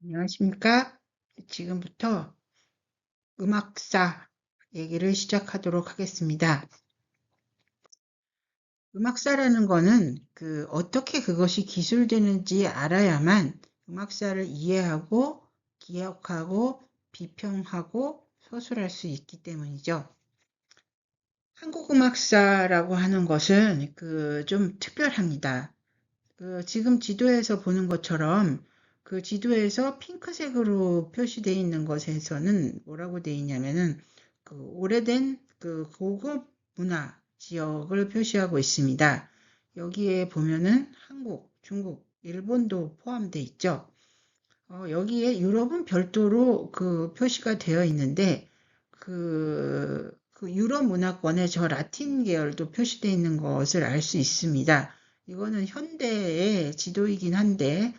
안녕하십니까? 지금부터 음악사 얘기를 시작하도록 하겠습니다. 음악사라는 거는 어떻게 그것이 기술되는지 알아야만 음악사를 이해하고 기억하고 비평하고 서술할 수 있기 때문이죠. 한국 음악사라고 하는 것은 좀 특별합니다. 지금 지도에서 보는 것처럼 그 지도에서 핑크색으로 표시되어 있는 것에서는 뭐라고 되어 있냐면은 오래된 고급 문화 지역을 표시하고 있습니다. 여기에 보면은 한국, 중국, 일본도 포함되어 있죠. 여기에 유럽은 별도로 표시가 되어 있는데 그 유럽 문화권에 저 라틴 계열도 표시되어 있는 것을 알 수 있습니다. 이거는 현대의 지도이긴 한데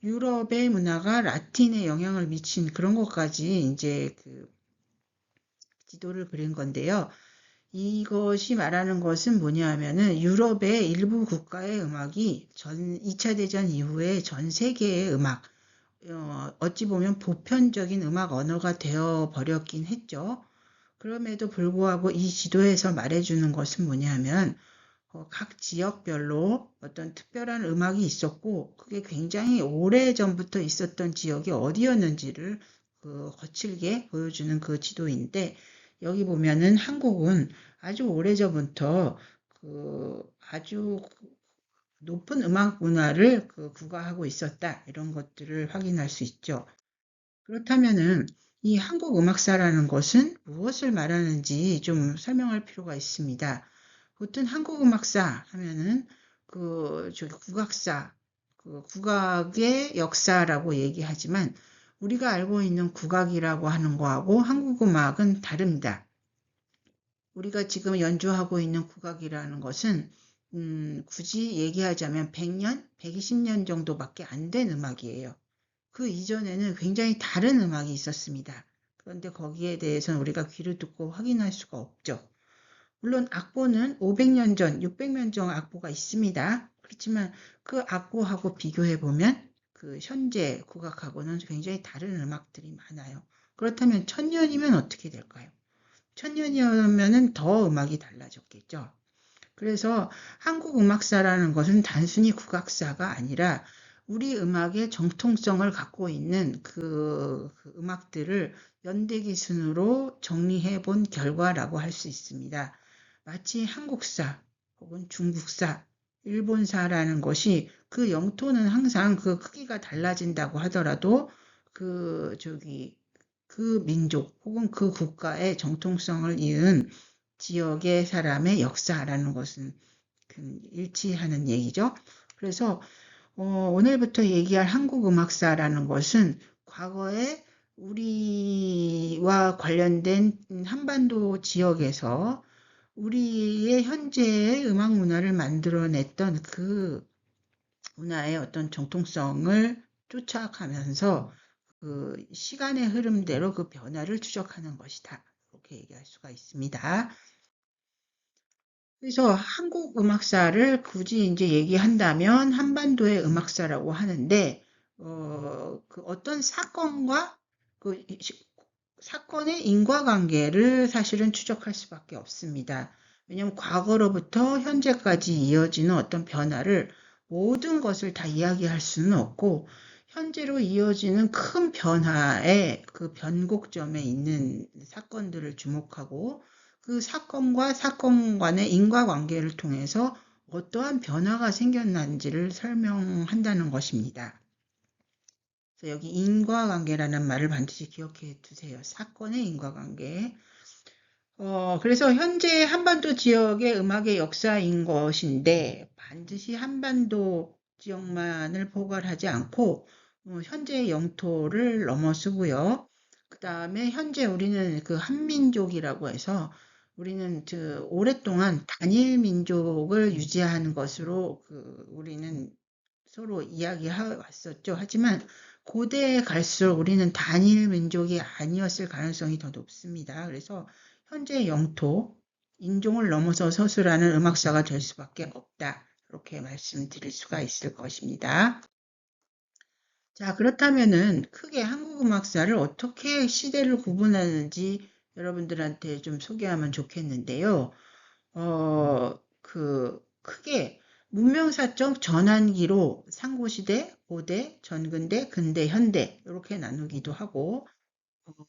유럽의 문화가 라틴에 영향을 미친 그런 것까지 이제 지도를 그린 건데요. 이것이 말하는 것은 뭐냐 하면은 유럽의 일부 국가의 음악이 2차 대전 이후에 전 세계의 음악, 어찌 보면 보편적인 음악 언어가 되어 버렸긴 했죠. 그럼에도 불구하고 이 지도에서 말해주는 것은 뭐냐면 각 지역별로 어떤 특별한 음악이 있었고 그게 굉장히 오래전부터 있었던 지역이 어디였는지를 거칠게 보여주는 그 지도인데 여기 보면은 한국은 아주 오래전부터 아주 높은 음악 문화를 구가하고 있었다 이런 것들을 확인할 수 있죠. 그렇다면은 이 한국 음악사라는 것은 무엇을 말하는지 좀 설명할 필요가 있습니다. 보통 한국 음악사 하면은 저기 국악사, 국악의 역사라고 얘기하지만 우리가 알고 있는 국악이라고 하는 거하고 한국 음악은 다릅니다. 우리가 지금 연주하고 있는 국악이라는 것은 굳이 얘기하자면 100년, 120년 정도밖에 안 된 음악이에요. 그 이전에는 굉장히 다른 음악이 있었습니다. 그런데 거기에 대해서는 우리가 귀를 뚫고 확인할 수가 없죠. 물론 악보는 500년 전, 600년 전 악보가 있습니다. 그렇지만 그 악보하고 비교해 보면 그 현재 국악하고는 굉장히 다른 음악들이 많아요. 그렇다면 1000년이면 어떻게 될까요? 1000년이면은 더 음악이 달라졌겠죠. 그래서 한국 음악사라는 것은 단순히 국악사가 아니라 우리 음악의 정통성을 갖고 있는 그 음악들을 연대기 순으로 정리해 본 결과라고 할 수 있습니다. 마치 한국사 혹은 중국사, 일본사라는 것이 그 영토는 항상 그 크기가 달라진다고 하더라도 그 민족 혹은 그 국가의 정통성을 이은 지역의 사람의 역사라는 것은 일치하는 얘기죠. 그래서 오늘부터 얘기할 한국 음악사라는 것은 과거에 우리와 관련된 한반도 지역에서 우리의 현재의 음악 문화를 만들어냈던 그 문화의 어떤 정통성을 쫓아가면서 그 시간의 흐름대로 그 변화를 추적하는 것이다. 이렇게 얘기할 수가 있습니다. 그래서 한국 음악사를 굳이 이제 얘기한다면 한반도의 음악사라고 하는데, 어떤 사건과 그 사건의 인과관계를 사실은 추적할 수밖에 없습니다. 왜냐하면 과거로부터 현재까지 이어지는 어떤 변화를 모든 것을 다 이야기할 수는 없고, 현재로 이어지는 큰 변화의 그 변곡점에 있는 사건들을 주목하고 그 사건과 사건 간의 인과관계를 통해서 어떠한 변화가 생겼는지를 설명한다는 것입니다. 그래서 여기 인과관계라는 말을 반드시 기억해 두세요. 사건의 인과관계. 그래서 현재 한반도 지역의 음악의 역사인 것인데 반드시 한반도 지역만을 포괄하지 않고 현재의 영토를 넘어서고요. 그 다음에 현재 우리는 그 한민족이라고 해서 우리는 오랫동안 단일 민족을 유지하는 것으로 우리는 서로 이야기해 왔었죠. 하지만 고대에 갈수록 우리는 단일 민족이 아니었을 가능성이 더 높습니다. 그래서 현재 영토, 인종을 넘어서 서술하는 음악사가 될 수밖에 없다. 이렇게 말씀드릴 수가 있을 것입니다. 자, 그렇다면은 크게 한국 음악사를 어떻게 시대를 구분하는지 여러분들한테 좀 소개하면 좋겠는데요. 크게 문명사적 전환기로 상고시대, 고대, 전근대, 근대, 현대 이렇게 나누기도 하고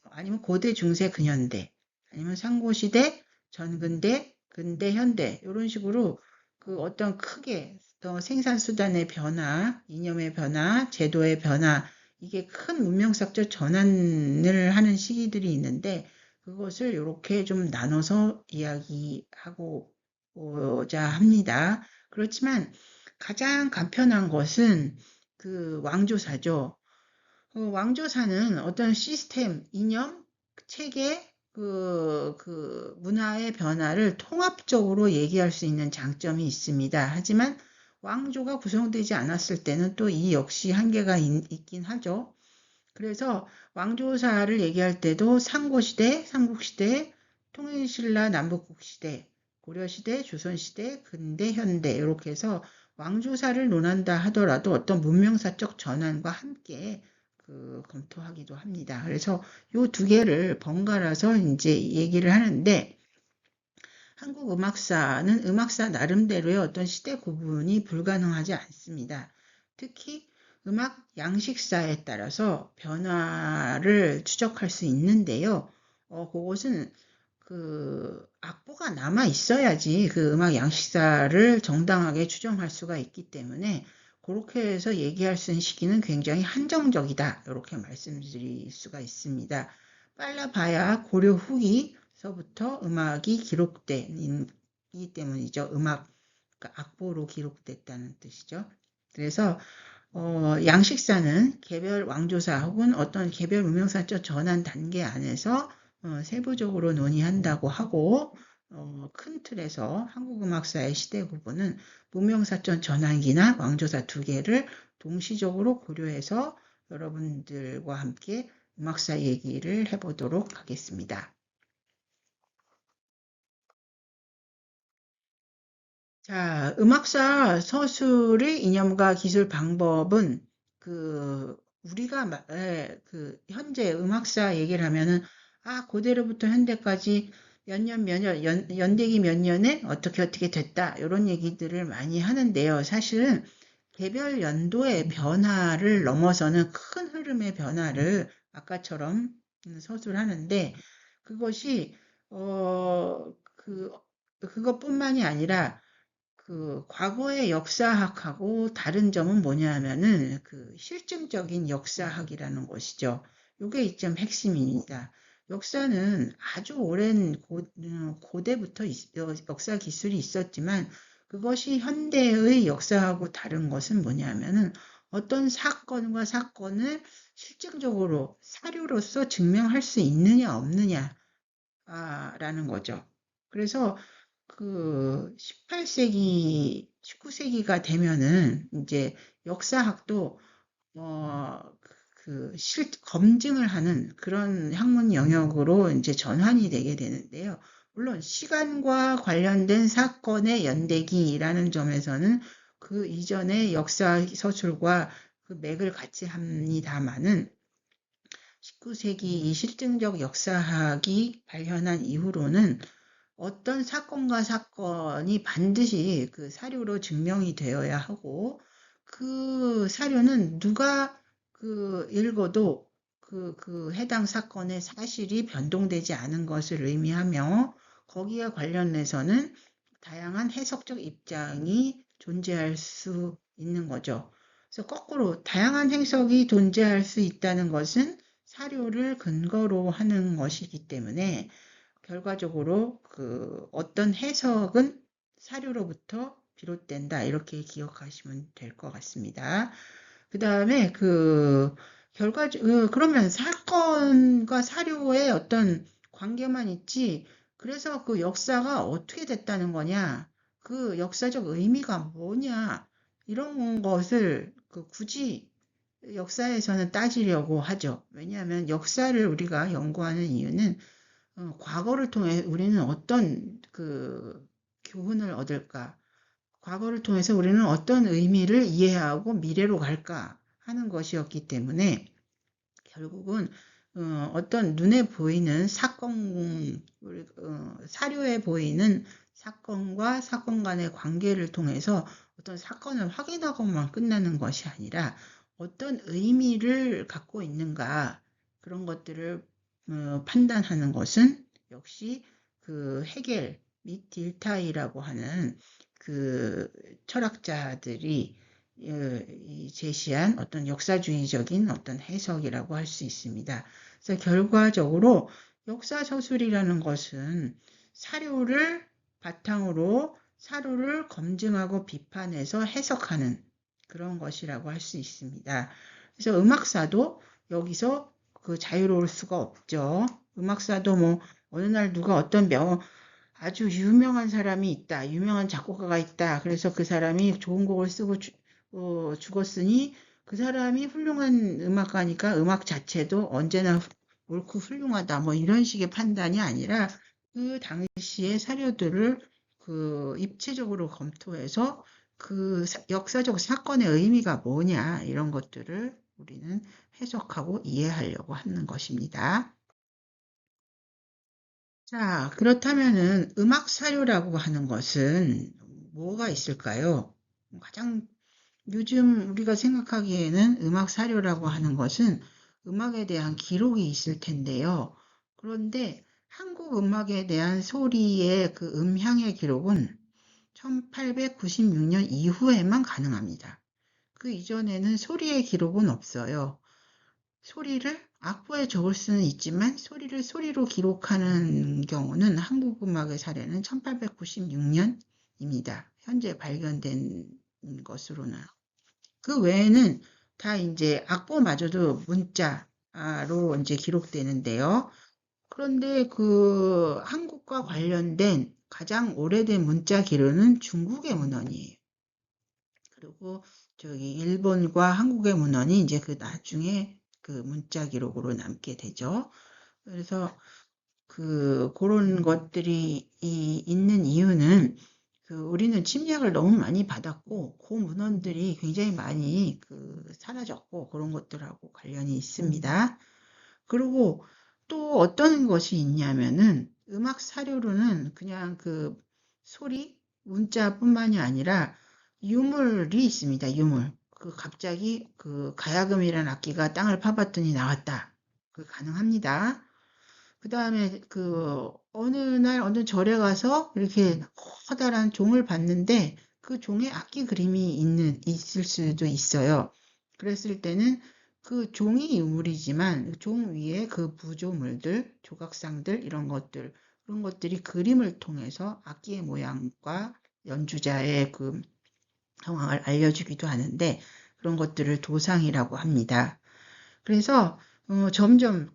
아니면 고대, 중세, 근현대 아니면 상고시대, 전근대, 근대, 현대 이런 식으로 그 어떤 크게 생산수단의 변화, 이념의 변화, 제도의 변화 이게 큰 문명사적 전환을 하는 시기들이 있는데 그것을 이렇게 좀 나눠서 이야기하고자 합니다. 그렇지만 가장 간편한 것은 그 왕조사죠. 왕조사는 어떤 시스템, 이념, 체계, 문화의 변화를 통합적으로 얘기할 수 있는 장점이 있습니다. 하지만 왕조가 구성되지 않았을 때는 또 이 역시 한계가 있긴 하죠. 그래서 왕조사를 얘기할 때도 상고시대, 삼국시대, 통일신라 남북국시대, 고려시대, 조선시대, 근대, 현대 이렇게 해서 왕조사를 논한다 하더라도 어떤 문명사적 전환과 함께 검토하기도 합니다. 그래서 이 두 개를 번갈아서 이제 얘기를 하는데 한국 음악사는 음악사 나름대로의 어떤 시대 구분이 불가능하지 않습니다. 특히 음악 양식사에 따라서 변화를 추적할 수 있는데요. 그것은 악보가 남아 있어야지 그 음악 양식사를 정당하게 추정할 수가 있기 때문에 그렇게 해서 얘기할 수 있는 시기는 굉장히 한정적이다. 이렇게 말씀드릴 수가 있습니다. 빨라봐야 고려 후기서부터 음악이 기록되기 때문이죠. 그러니까 악보로 기록됐다는 뜻이죠. 그래서 양식사는 개별 왕조사 혹은 어떤 개별 문명사적 전환 단계 안에서 세부적으로 논의한다고 하고 큰 틀에서 한국음악사의 시대 구분은 문명사적 전환기나 왕조사 두 개를 동시적으로 고려해서 여러분들과 함께 음악사 얘기를 해보도록 하겠습니다. 자, 음악사 서술의 이념과 기술 방법은 우리가 현재 음악사 얘기를 하면은 고대로부터 현대까지 몇 년 몇 년 연대기 몇 년에 어떻게 됐다 이런 얘기들을 많이 하는데요. 사실은 개별 연도의 변화를 넘어서는 큰 흐름의 변화를 아까처럼 서술하는데 그것이 그것뿐만이 아니라 과거의 역사학하고 다른 점은 뭐냐 하면은 실증적인 역사학이라는 것이죠. 이게 좀 핵심입니다. 역사는 아주 오랜 고대부터 역사 기술이 있었지만 그것이 현대의 역사하고 다른 것은 뭐냐 하면은 어떤 사건과 사건을 실증적으로 사료로서 증명할 수 있느냐 없느냐라는 거죠. 그래서 18세기, 19세기가 되면은 이제 역사학도 검증을 하는 그런 학문 영역으로 이제 전환이 되게 되는데요. 물론 시간과 관련된 사건의 연대기라는 점에서는 그 이전의 역사 서술과 그 맥을 같이 합니다마는 19세기 이 실증적 역사학이 발현한 이후로는 어떤 사건과 사건이 반드시 그 사료로 증명이 되어야 하고 그 사료는 누가 읽어도 해당 사건의 사실이 변동되지 않은 것을 의미하며 거기에 관련해서는 다양한 해석적 입장이 존재할 수 있는 거죠. 그래서 거꾸로 다양한 해석이 존재할 수 있다는 것은 사료를 근거로 하는 것이기 때문에 결과적으로 어떤 해석은 사료로부터 비롯된다. 이렇게 기억하시면 될 것 같습니다. 그 다음에 그러면 사건과 사료의 어떤 관계만 있지, 그래서 그 역사가 어떻게 됐다는 거냐, 그 역사적 의미가 뭐냐, 이런 것을 굳이 역사에서는 따지려고 하죠. 왜냐하면 역사를 우리가 연구하는 이유는 과거를 통해 우리는 어떤 교훈을 얻을까? 과거를 통해서 우리는 어떤 의미를 이해하고 미래로 갈까? 하는 것이었기 때문에 결국은 어떤 눈에 보이는 사건, 사료에 보이는 사건과 사건 간의 관계를 통해서 어떤 사건을 확인하고만 끝나는 것이 아니라 어떤 의미를 갖고 있는가 그런 것들을 판단하는 것은 역시 그 헤겔 및 딜타이라고 하는 그 철학자들이 제시한 어떤 역사주의적인 어떤 해석이라고 할 수 있습니다. 그래서 결과적으로 역사서술이라는 것은 사료를 바탕으로 사료를 검증하고 비판해서 해석하는 그런 것이라고 할 수 있습니다. 그래서 음악사도 여기서 그 자유로울 수가 없죠. 음악사도 뭐 어느 날 누가 어떤 아주 유명한 사람이 있다. 유명한 작곡가가 있다. 그래서 그 사람이 좋은 곡을 쓰고 죽었으니 그 사람이 훌륭한 음악가니까 음악 자체도 언제나 옳고 훌륭하다. 뭐 이런 식의 판단이 아니라 그 당시의 사료들을 그 입체적으로 검토해서 그 역사적 사건의 의미가 뭐냐 이런 것들을 우리는 해석하고 이해하려고 하는 것입니다. 자, 그렇다면은 음악 사료라고 하는 것은 뭐가 있을까요? 가장 요즘 우리가 생각하기에는 음악 사료라고 하는 것은 음악에 대한 기록이 있을 텐데요. 그런데 한국 음악에 대한 소리의 그 음향의 기록은 1896년 이후에만 가능합니다. 그 이전에는 소리의 기록은 없어요. 소리를 악보에 적을 수는 있지만 소리를 소리로 기록하는 경우는 한국 음악의 사례는 1896년입니다. 현재 발견된 것으로는. 그 외에는 다 이제 악보마저도 문자로 이제 기록되는데요. 그런데 그 한국과 관련된 가장 오래된 문자 기록은 중국의 문헌이에요. 그리고 저기 일본과 한국의 문헌이 이제 그 나중에 그 문자 기록으로 남게 되죠. 그래서 그런 것들이 있는 이유는 우리는 침략을 너무 많이 받았고 그 문헌들이 굉장히 많이 사라졌고 그런 것들하고 관련이 있습니다. 그리고 또 어떤 것이 있냐면은 음악 사료로는 그냥 그 소리, 문자뿐만이 아니라 유물이 있습니다. 유물. 갑자기 가야금이라는 악기가 땅을 파봤더니 나왔다. 가능합니다. 그 다음에 어느 날 어느 절에 가서 이렇게 커다란 종을 봤는데 그 종에 악기 그림이 있을 수도 있어요. 그랬을 때는 그 종이 유물이지만 종 위에 그 부조물들, 조각상들 이런 그런 것들이 그림을 통해서 악기의 모양과 연주자의 그 상황을 알려주기도 하는데 그런 것들을 도상이라고 합니다. 그래서 점점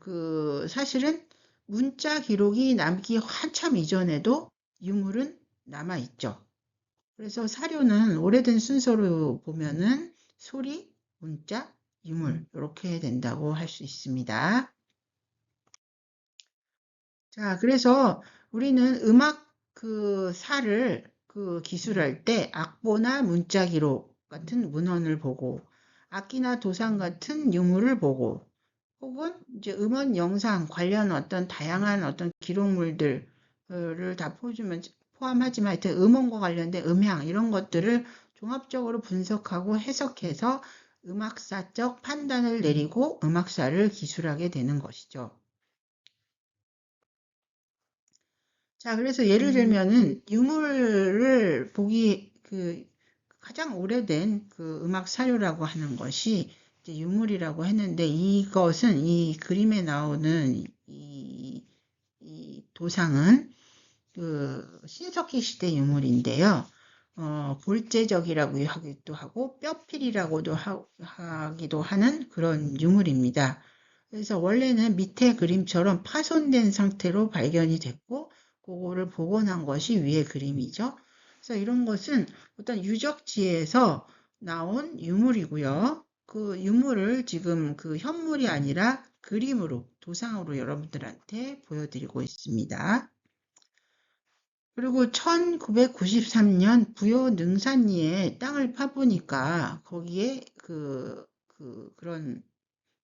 사실은 문자 기록이 남기 한참 이전에도 유물은 남아있죠. 그래서 사료는 오래된 순서로 보면은 소리, 문자, 유물 이렇게 된다고 할 수 있습니다. 자, 그래서 우리는 음악 사를 기술할 때 악보나 문자 기록 같은 문헌을 보고 악기나 도상 같은 유물을 보고 혹은 이제 음원, 영상 관련 어떤 다양한 어떤 기록물들을 다 포함하지만 하여튼 음원과 관련된 음향 이런 것들을 종합적으로 분석하고 해석해서 음악사적 판단을 내리고 음악사를 기술하게 되는 것이죠. 자, 그래서 예를 들면은 유물을 보기 가장 오래된 음악 사료라고 하는 것이 이제 유물이라고 했는데 이것은 이 그림에 나오는 이 도상은 신석기 시대 유물인데요. 볼제적이라고 하기도 하고 뼈필이라고도 하기도 하는 그런 유물입니다. 그래서 원래는 밑에 그림처럼 파손된 상태로 발견이 됐고 그거를 복원한 것이 위의 그림이죠. 그래서 이런 것은 어떤 유적지에서 나온 유물이고요. 그 유물을 지금 현물이 아니라 그림으로 도상으로 여러분들한테 보여드리고 있습니다. 그리고 1993년 부여 능산리에 땅을 파보니까 거기에 그런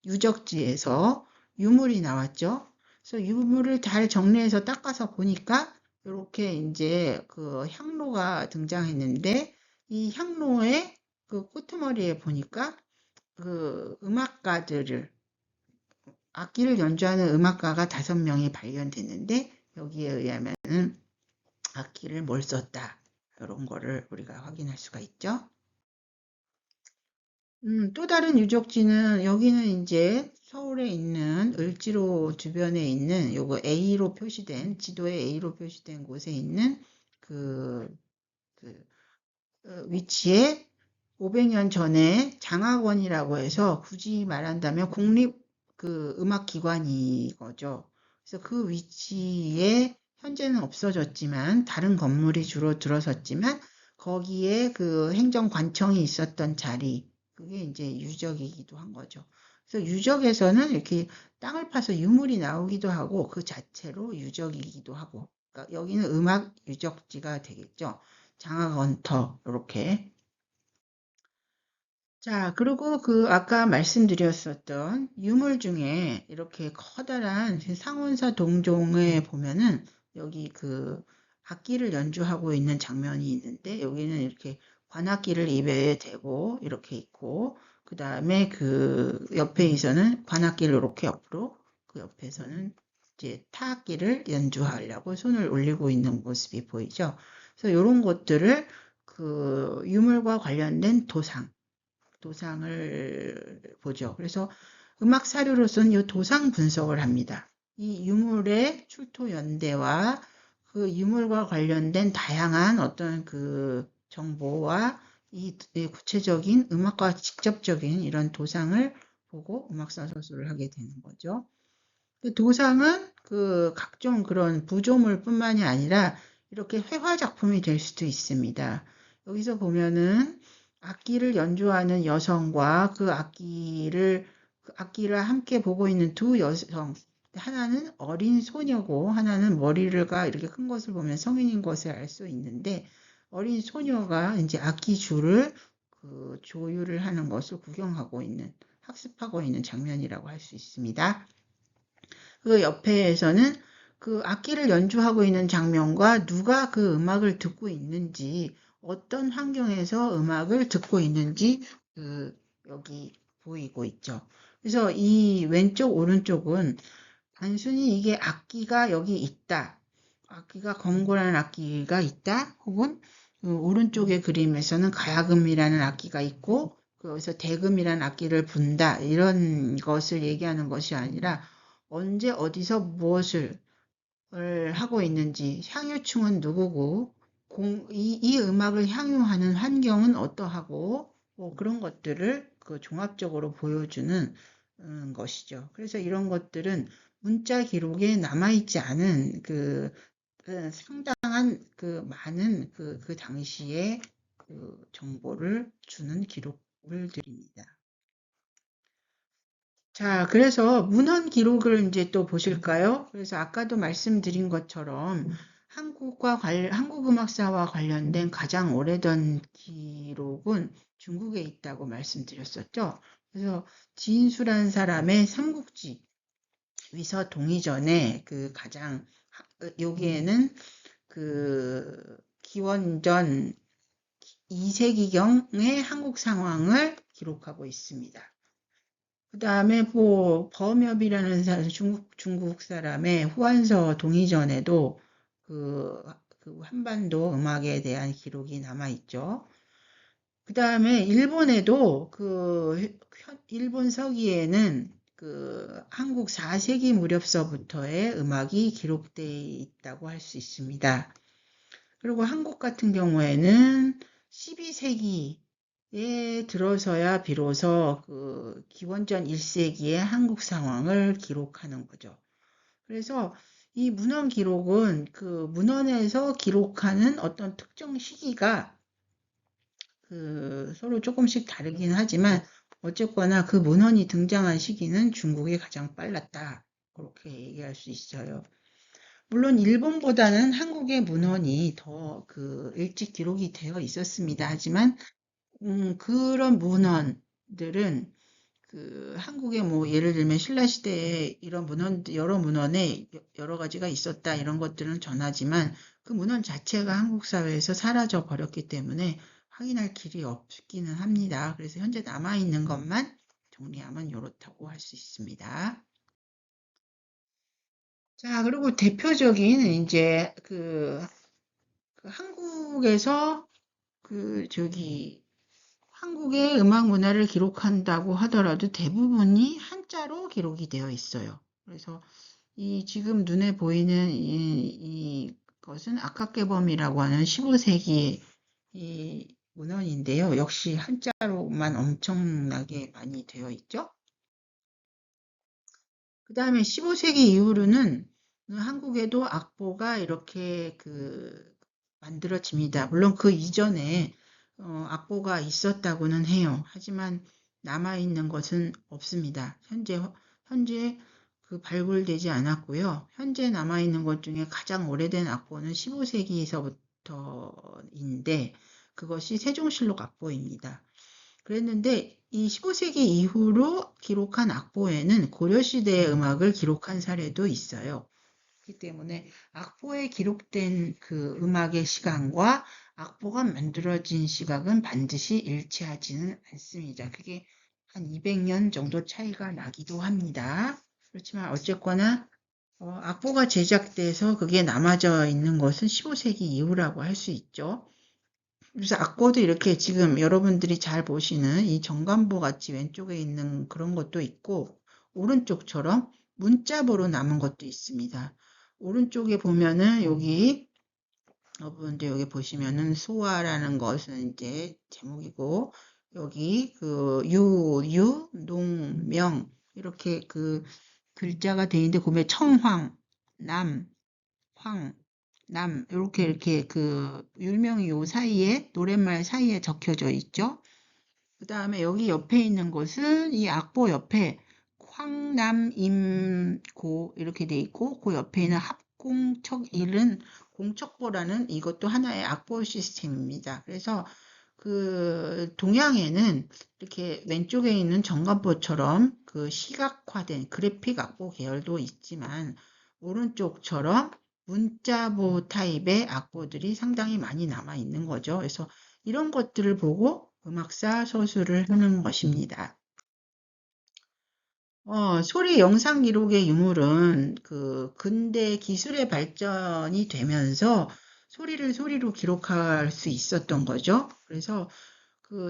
유적지에서 유물이 나왔죠. 그래서 유물을 잘 정리해서 닦아서 보니까 이렇게 이제 그 향로가 등장했는데 이 향로의 그 끄트머리에 보니까 그 음악가들을 악기를 연주하는 음악가가 5명이 발견됐는데 여기에 의하면은 악기를 뭘 썼다. 이런 거를 우리가 확인할 수가 있죠. 또 다른 유적지는 여기는 이제 서울에 있는 을지로 주변에 있는 요거 A로 표시된 지도에 A로 표시된 곳에 있는 그, 그 위치에 500년 전에 장학원이라고 해서 굳이 말한다면 국립 그 음악기관이 거죠. 그래서 그 위치에 현재는 없어졌지만 다른 건물이 주로 들어섰지만 거기에 그 행정관청이 있었던 자리 그게 이제 유적이기도 한 거죠. 그래서 유적에서는 이렇게 땅을 파서 유물이 나오기도 하고 그 자체로 유적이기도 하고 그러니까 여기는 음악 유적지가 되겠죠. 장학원터 이렇게 자, 그리고 그 아까 말씀드렸었던 유물 중에 이렇게 커다란 상원사 동종에 보면은 여기 그 악기를 연주하고 있는 장면이 있는데 여기는 이렇게 관악기를 입에 대고 이렇게 있고 그 다음에 그 옆에서는 관악기를 이렇게 옆으로 그 옆에서는 이제 타악기를 연주하려고 손을 올리고 있는 모습이 보이죠. 그래서 이런 것들을 그 유물과 관련된 도상을 보죠. 그래서 음악 사료로서는 이 도상 분석을 합니다. 이 유물의 출토 연대와 그 유물과 관련된 다양한 어떤 그 정보와 이 구체적인 음악과 직접적인 이런 도상을 보고 음악사 서술을 하게 되는 거죠. 그 도상은 그 각종 그런 부조물뿐만이 아니라 이렇게 회화 작품이 될 수도 있습니다. 여기서 보면은 악기를 연주하는 여성과 그 악기를 함께 보고 있는 두 여성, 하나는 어린 소녀고 하나는 머리가 이렇게 큰 것을 보면 성인인 것을 알 수 있는데 어린 소녀가 이제 악기 줄을 그 조율을 하는 것을 구경하고 있는 학습하고 있는 장면이라고 할 수 있습니다. 그 옆에서는 그 악기를 연주하고 있는 장면과 누가 그 음악을 듣고 있는지, 어떤 환경에서 음악을 듣고 있는지 그 여기 보이고 있죠. 그래서 이 왼쪽 오른쪽은 단순히 이게 악기가 여기 있다. 악기가 검고라는 악기가 있다. 혹은 그 오른쪽의 그림에서는 가야금이라는 악기가 있고 거기서 대금이라는 악기를 분다. 이런 것을 얘기하는 것이 아니라 언제 어디서 무엇을 하고 있는지 향유층은 누구고 이 음악을 향유하는 환경은 어떠하고 뭐 그런 것들을 그 종합적으로 보여주는 것이죠. 그래서 이런 것들은 문자 기록에 남아있지 않은 상당한 그 많은 그 당시의 그 정보를 주는 기록을 드립니다. 자, 그래서 문헌 기록을 이제 또 보실까요? 그래서 아까도 말씀드린 것처럼 한국 음악사와 관련된 가장 오래된 기록은 중국에 있다고 말씀드렸었죠. 그래서 진수란 사람의 삼국지 위서 동의전에 그 가장 여기에는 그 기원전 2세기경의 한국 상황을 기록하고 있습니다. 그 다음에 뭐 범엽이라는 사람, 중국 사람의 후한서 동의전에도 그 한반도 음악에 대한 기록이 남아 있죠. 그 다음에 일본에도 일본 서기에는 그 한국 4세기 무렵서부터의 음악이 기록되어 있다고 할 수 있습니다. 그리고 한국 같은 경우에는 12세기에 들어서야 비로소 그 기원전 1세기의 한국 상황을 기록하는 거죠. 그래서 이 문헌 기록은 그 문헌에서 기록하는 어떤 특정 시기가 그 서로 조금씩 다르긴 하지만 어쨌거나 그 문헌이 등장한 시기는 중국이 가장 빨랐다. 그렇게 얘기할 수 있어요. 물론 일본보다는 한국의 문헌이 더 그 일찍 기록이 되어 있었습니다. 하지만 그런 문헌들은 한국에 뭐 예를 들면 신라시대에 이런 여러 문헌에 여러 가지가 있었다 이런 것들은 전하지만 그 문헌 자체가 한국 사회에서 사라져 버렸기 때문에 확인할 길이 없기는 합니다. 그래서 현재 남아있는 것만 정리하면 이렇다고 할 수 있습니다. 자, 그리고 대표적인 이제 한국에서 한국의 음악 문화를 기록한다고 하더라도 대부분이 한자로 기록이 되어 있어요. 그래서 지금 눈에 보이는 이것은 아카케범이라고 하는 15세기 이 문헌인데요. 역시 한자로만 엄청나게 많이 되어 있죠. 그 다음에 15세기 이후로는 한국에도 악보가 이렇게 만들어집니다. 물론 그 이전에 악보가 있었다고는 해요. 하지만 남아있는 것은 없습니다. 현재 발굴되지 않았고요. 현재 남아있는 것 중에 가장 오래된 악보는 15세기에서부터인데 그것이 세종실록 악보입니다. 그랬는데 이 15세기 이후로 기록한 악보에는 고려시대의 음악을 기록한 사례도 있어요. 그렇기 때문에 악보에 기록된 그 음악의 시간과 악보가 만들어진 시각은 반드시 일치하지는 않습니다. 그게 한 200년 정도 차이가 나기도 합니다. 그렇지만 어쨌거나 악보가 제작돼서 그게 남아져 있는 것은 15세기 이후라고 할 수 있죠. 그래서 악보도 이렇게 지금 여러분들이 잘 보시는 이 정관보 같이 왼쪽에 있는 그런 것도 있고 오른쪽처럼 문자보로 남은 것도 있습니다. 오른쪽에 보면은 여러분들 여기 보시면은 소화라는 것은 이제 제목이고 여기 농, 명 이렇게 글자가 돼 있는데 보면 청황, 남, 황, 이렇게 율명이 요 사이에, 노랫말 사이에 적혀져 있죠. 그 다음에 여기 옆에 있는 것은 이 악보 옆에 황남임고 이렇게 돼 있고, 그 옆에 있는 합공척일은 공척보라는 이것도 하나의 악보 시스템입니다. 그래서 동양에는 이렇게 왼쪽에 있는 정관보처럼 시각화된 그래픽 악보 계열도 있지만, 오른쪽처럼 문자보 타입의 악보들이 상당히 많이 남아 있는 거죠. 그래서 이런 것들을 보고 음악사 서술을 하는 것입니다. 소리 영상 기록의 유물은 근대 기술의 발전이 되면서 소리로 기록할 수 있었던 거죠. 그래서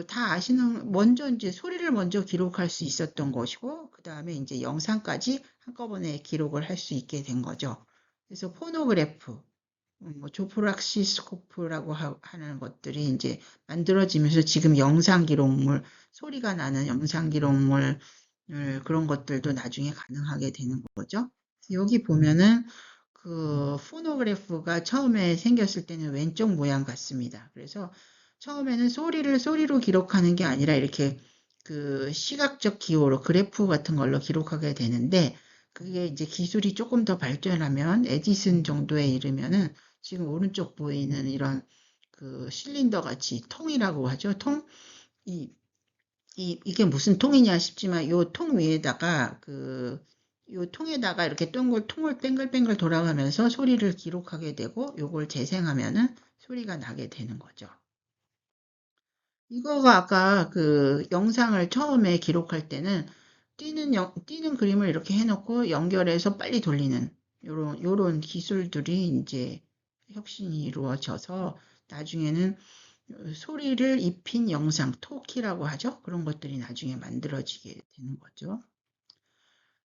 다 아시는, 먼저 이제 소리를 먼저 기록할 수 있었던 것이고, 그 다음에 이제 영상까지 한꺼번에 기록을 할 수 있게 된 거죠. 그래서 포노그래프, 조프락시스코프라고 하는 것들이 이제 만들어지면서 지금 영상 기록물, 소리가 나는 영상 기록물, 그런 것들도 나중에 가능하게 되는 거죠. 여기 보면은 포노그래프가 처음에 생겼을 때는 왼쪽 모양 같습니다. 그래서 처음에는 소리로 기록하는 게 아니라 이렇게 시각적 기호로 그래프 같은 걸로 기록하게 되는데, 그게 이제 기술이 조금 더 발전하면 에디슨 정도에 이르면은 지금 오른쪽 보이는 이런 실린더 같이 통이라고 하죠. 이게 무슨 통이냐 싶지만 요 통 위에다가 요 통에다가 이렇게 통을 뱅글뱅글 돌아가면서 소리를 기록하게 되고 요걸 재생하면은 소리가 나게 되는 거죠. 이거가 아까 영상을 처음에 기록할 때는 뛰는 그림을 이렇게 해놓고 연결해서 빨리 돌리는 요런 기술들이 이제 혁신이 이루어져서 나중에는 소리를 입힌 영상, 토키라고 하죠. 그런 것들이 나중에 만들어지게 되는 거죠.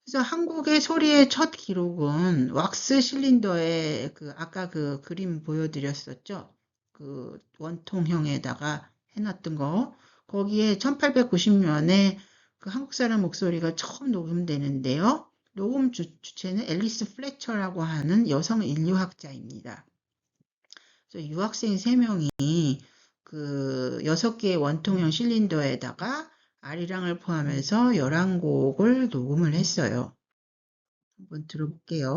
그래서 한국의 소리의 첫 기록은 왁스 실린더에 아까 그림 보여드렸었죠. 원통형에다가 해놨던 거. 거기에 1890년에 한국 사람 목소리가 처음 녹음되는데요. 녹음 주체는 앨리스 플래처라고 하는 여성 인류학자입니다. 그래서 유학생 3명이 6개의 원통형 실린더에다가 아리랑을 포함해서 11곡을 녹음을 했어요. 한번 들어볼게요.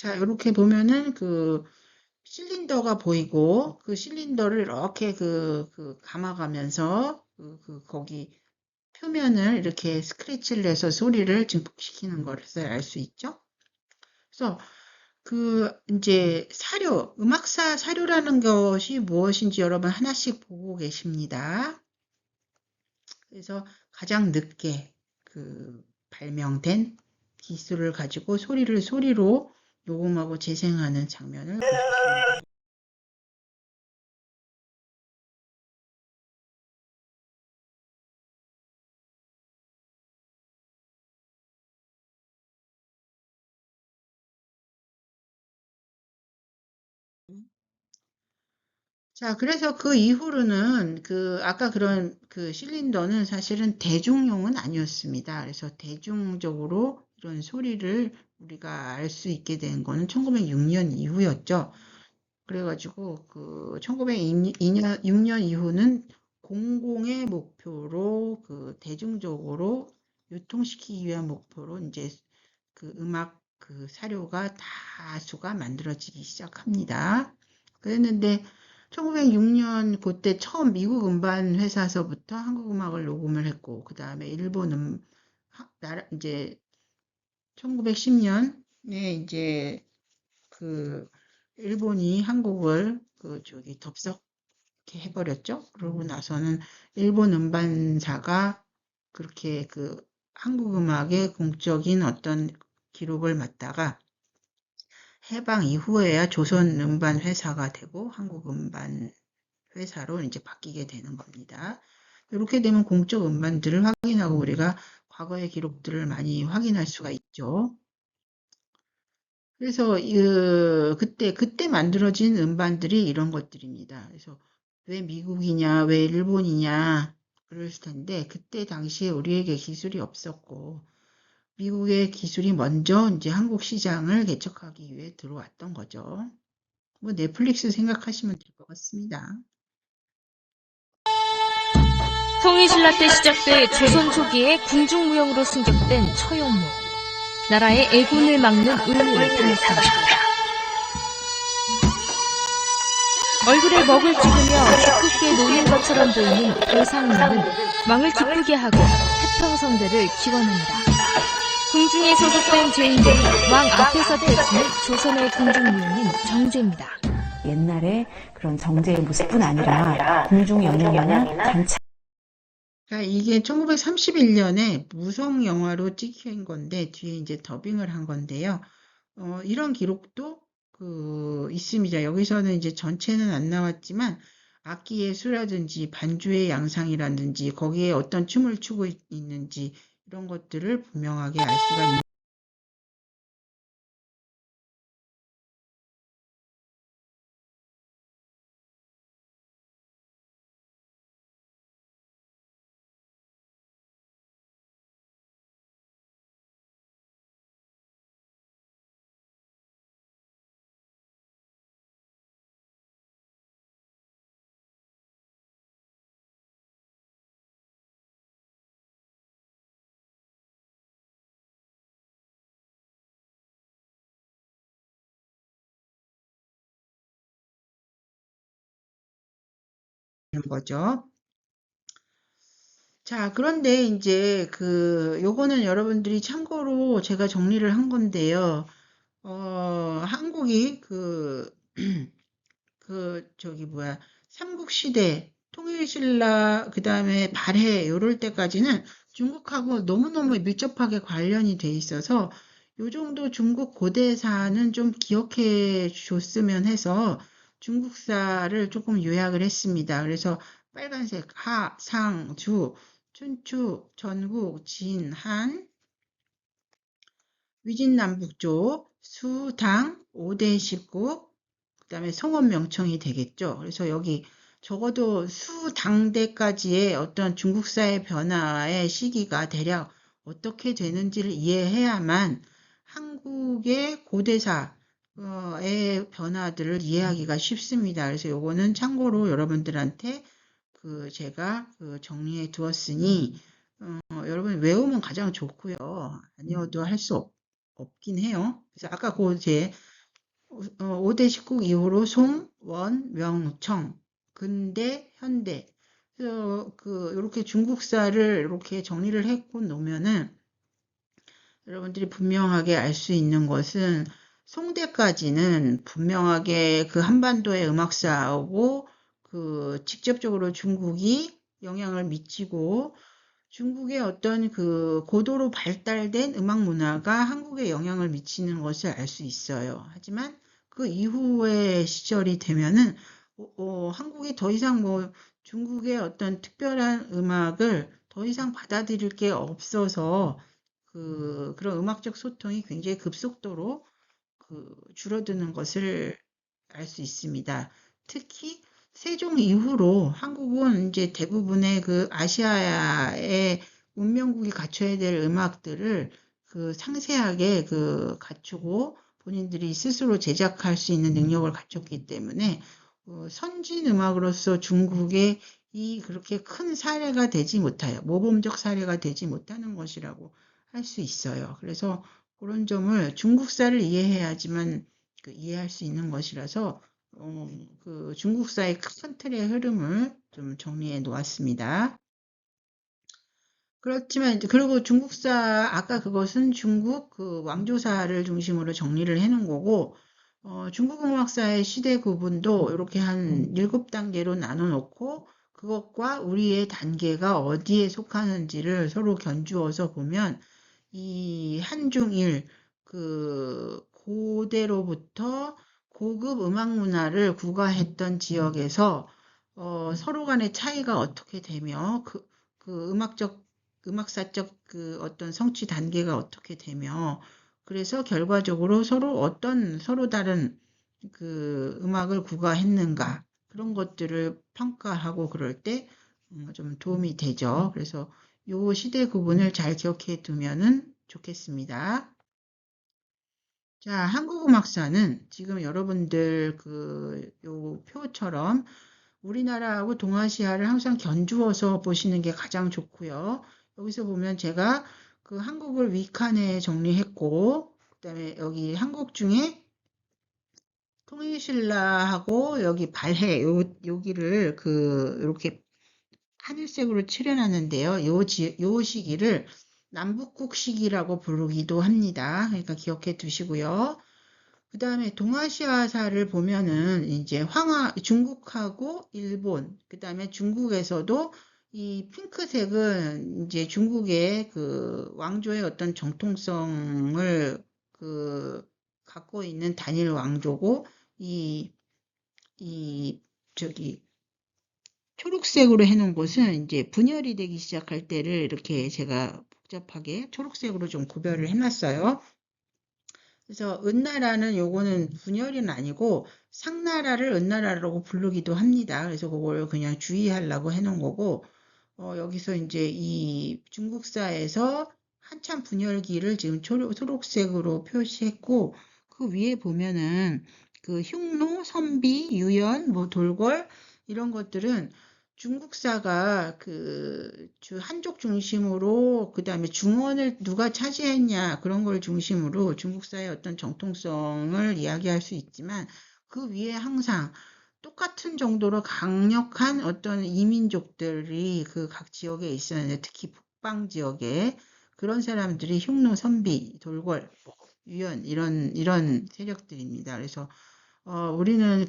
자, 이렇게 보면은 그 실린더가 보이고 그 실린더를 이렇게 감아가면서 거기 표면을 이렇게 스크래치를 해서 소리를 증폭시키는 것을 알 수 있죠. 그래서 이제 음악사 사료라는 것이 무엇인지 여러분 하나씩 보고 계십니다. 그래서 가장 늦게 발명된 기술을 가지고 소리로 녹음하고 재생하는 장면을 보셨습니다. 자, 그래서 그 이후로는 아까 그런 실린더는 사실은 대중용은 아니었습니다. 그래서 대중적으로 이런 소리를 우리가 알 수 있게 된 거는 1906년 이후였죠. 그래가지고 1906년 이후는 공공의 목표로 대중적으로 유통시키기 위한 목표로 이제 음악 사료가 다수가 만들어지기 시작합니다. 그랬는데 1906년 그때 처음 미국 음반 회사서부터 한국 음악을 녹음을 했고 그 다음에 일본 이제 1910년에 이제 일본이 한국을 덥석 이렇게 해버렸죠. 그러고 나서는 일본 음반사가 그렇게 한국 음악의 공적인 어떤 기록을 맡다가 해방 이후에야 조선 음반 회사가 되고 한국 음반 회사로 이제 바뀌게 되는 겁니다. 이렇게 되면 공적 음반들을 확인하고 우리가 과거의 기록들을 많이 확인할 수가 있죠. 그래서 그때 만들어진 음반들이 이런 것들입니다. 그래서 왜 미국이냐, 왜 일본이냐 그랬을 텐데 그때 당시에 우리에게 기술이 없었고 미국의 기술이 먼저 이제 한국 시장을 개척하기 위해 들어왔던 거죠. 뭐 넷플릭스 생각하시면 될 것 같습니다. 통일신라 때 시작돼 조선 초기에 궁중무용으로 승격된 처용무. 나라의 애군을 막는 의무를 다는 사람. 얼굴에 먹을 찍으며 기쁘게 노는 것처럼 보이는 도상무는 왕을 기쁘게 하고 태평성대를 기원합니다. 궁중에 소속된 죄인들이 왕 앞에서 펼치는 조선의 궁중무용은 정제입니다. 옛날에 그런 정제의 모습뿐 아니라 궁중연양이나 단체 이게 1931년에 무성 영화로 찍힌 건데 뒤에 이제 더빙을 한 건데요. 이런 기록도 있습니다. 여기서는 이제 전체는 안 나왔지만 악기의 수라든지 반주의 양상이라든지 거기에 어떤 춤을 추고 있는지 이런 것들을 분명하게 알 수가 있는 거죠. 자, 그런데 이제 요거는 여러분들이 참고로 제가 정리를 한 건데요. 한국이 삼국시대, 통일신라, 그 다음에 발해, 요럴 때까지는 중국하고 너무너무 밀접하게 관련이 돼 있어서 요 정도 중국 고대사는 좀 기억해 줬으면 해서 중국사를 조금 요약을 했습니다. 그래서 빨간색 하, 상, 주, 춘추, 전국, 진, 한, 위진남북조, 수, 당, 5대 19, 그 다음에 성원 명청이 되겠죠. 그래서 여기 적어도 수당대까지의 어떤 중국사의 변화의 시기가 대략 어떻게 되는지를 이해해야만 한국의 고대사의 변화들을 이해하기가 쉽습니다. 그래서 요거는 참고로 여러분들한테 제가 정리해 두었으니 여러분 외우면 가장 좋고요. 아니어도 할 수 없긴 해요. 그래서 아까 제 5대 십국 이후로 송, 원, 명, 청, 근대, 현대. 그래서 이렇게 중국사를 이렇게 정리를 해고 놓으면은 여러분들이 분명하게 알 수 있는 것은 송대까지는 분명하게 그 한반도의 음악사하고 직접적으로 중국이 영향을 미치고 중국의 어떤 고도로 발달된 음악 문화가 한국에 영향을 미치는 것을 알 수 있어요. 하지만 그 이후의 시절이 되면은 한국이 더 이상 중국의 어떤 특별한 음악을 더 이상 받아들일 게 없어서 그런 음악적 소통이 굉장히 급속도로 줄어드는 것을 알 수 있습니다. 특히 세종 이후로 한국은 이제 대부분의 아시아의 문명국이 갖춰야 될 음악들을 상세하게 갖추고 본인들이 스스로 제작할 수 있는 능력을 갖췄기 때문에 선진 음악으로서 중국의 그렇게 큰 사례가 되지 못해요. 모범적 사례가 되지 못하는 것이라고 할 수 있어요. 그래서 그런 점을 중국사를 이해해야지만 이해할 수 있는 것이라서 중국사의 큰 틀의 흐름을 좀 정리해 놓았습니다. 그렇지만 그리고 중국사 아까 그것은 중국 왕조사를 중심으로 정리를 해 놓은 거고 중국 음악사의 시대 구분도 이렇게 한 7단계로 나눠 놓고 그것과 우리의 단계가 어디에 속하는지를 서로 견주어서 보면 이 한중일 고대로부터 고급 음악 문화를 구가했던 지역에서 서로 간의 차이가 어떻게 되며 음악사적 어떤 성취 단계가 어떻게 되며 그래서 결과적으로 서로 다른 음악을 구가했는가 그런 것들을 평가하고 그럴 때 좀 도움이 되죠. 그래서 요 시대 구분을 잘 기억해 두면은 좋겠습니다. 자, 한국음악사는 지금 여러분들 요 표처럼 우리나라하고 동아시아를 항상 견주어서 보시는 게 가장 좋고요. 여기서 보면 제가 한국을 위칸에 정리했고, 그다음에 여기 한국 중에 통일신라하고 여기 발해 여기를 이렇게 하늘색으로 칠해놨는데요. 요 시기를 남북국 시기라고 부르기도 합니다. 그러니까 기억해 두시고요. 그 다음에 동아시아사를 보면은 이제 중국하고 일본, 그 다음에 중국에서도 이 핑크색은 이제 중국의 왕조의 어떤 정통성을 갖고 있는 단일 왕조고, 저기, 초록색으로 해놓은 곳은 이제 분열이 되기 시작할 때를 이렇게 제가 복잡하게 초록색으로 좀 구별을 해놨어요. 그래서 은나라는 요거는 분열은 아니고 상나라를 은나라라고 부르기도 합니다. 그래서 그걸 그냥 주의하려고 해놓은 거고 여기서 이제 이 중국사에서 한참 분열기를 지금 초록색으로 표시했고 그 위에 보면은 흉노, 선비, 유연, 돌궐 이런 것들은 중국사가 한족 중심으로 그다음에 중원을 누가 차지했냐 그런 걸 중심으로 중국사의 어떤 정통성을 이야기할 수 있지만 그 위에 항상 똑같은 정도로 강력한 어떤 이민족들이 각 지역에 있었는데 특히 북방 지역에 그런 사람들이 흉노, 선비, 돌궐, 유연 이런 세력들입니다. 그래서 우리는